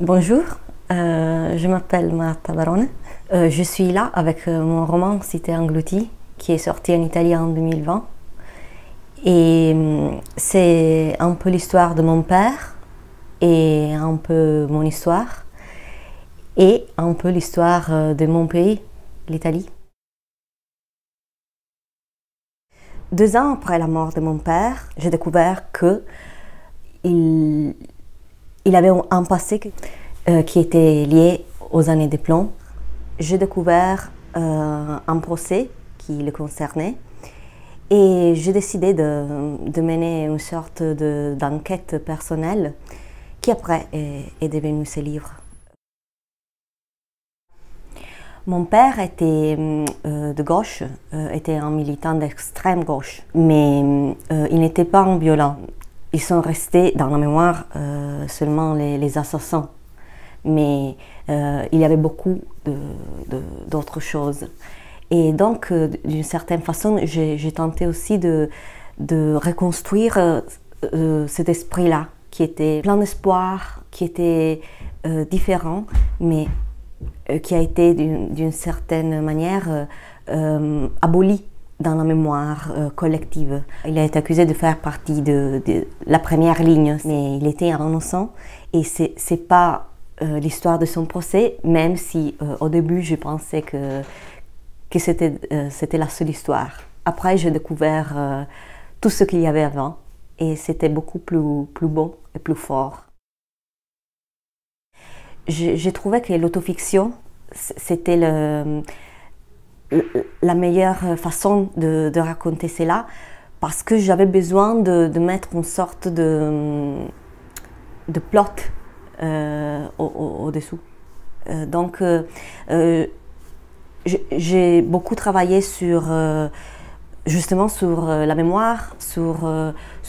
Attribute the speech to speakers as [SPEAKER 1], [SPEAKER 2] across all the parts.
[SPEAKER 1] Bonjour, je m'appelle Marta Barone. Je suis là avec mon roman Cité engloutie qui est sorti en Italie en 2020. Et c'est un peu l'histoire de mon père et un peu mon histoire et un peu l'histoire de mon pays, l'Italie. 2 ans après la mort de mon père, j'ai découvert que il avait un passé qui était lié aux années de plomb. J'ai découvert un procès qui le concernait et j'ai décidé de mener une sorte d'enquête personnelle qui après est devenue ce livre. Mon père était de gauche, était un militant d'extrême gauche, mais il n'était pas un violent. Ils sont restés dans la mémoire seulement les assassins, mais il y avait beaucoup d'autres choses. Et donc, d'une certaine façon, j'ai tenté aussi de reconstruire cet esprit-là, qui était plein d'espoir, qui était différent, mais qui a été d'une certaine manière aboli dans la mémoire collective. Il a été accusé de faire partie de la première ligne, mais il était innocent et c'est pas l'histoire de son procès, même si au début je pensais que c'était la seule histoire. Après j'ai découvert tout ce qu'il y avait avant et c'était beaucoup plus beau et plus fort. J'ai trouvé que l'autofiction c'était la meilleure façon de raconter cela parce que j'avais besoin de mettre une sorte de plot au-dessous. Donc j'ai beaucoup travaillé justement sur la mémoire, sur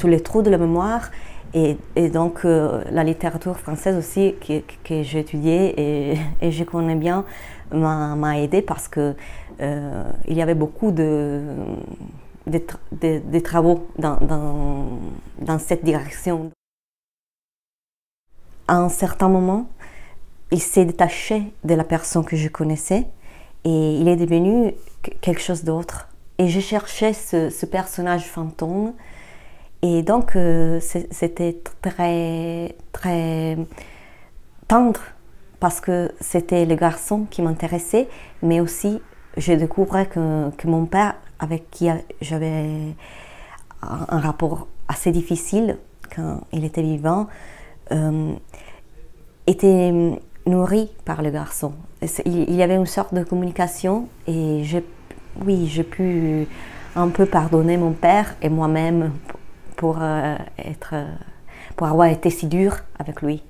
[SPEAKER 1] les trous de la mémoire et donc la littérature française aussi que j'ai étudiée et je connais bien m'a aidé parce que il y avait beaucoup de travaux dans cette direction. À un certain moment, il s'est détaché de la personne que je connaissais et il est devenu quelque chose d'autre. Et je cherchais ce personnage fantôme et donc c'était très, très tendre parce que c'était le garçon qui m'intéressait, mais aussi je découvrais que mon père, avec qui j'avais un rapport assez difficile quand il était vivant, était nourri par le garçon. Il y avait une sorte de communication et oui, j'ai pu un peu pardonner mon père et moi-même pour avoir été si dure avec lui.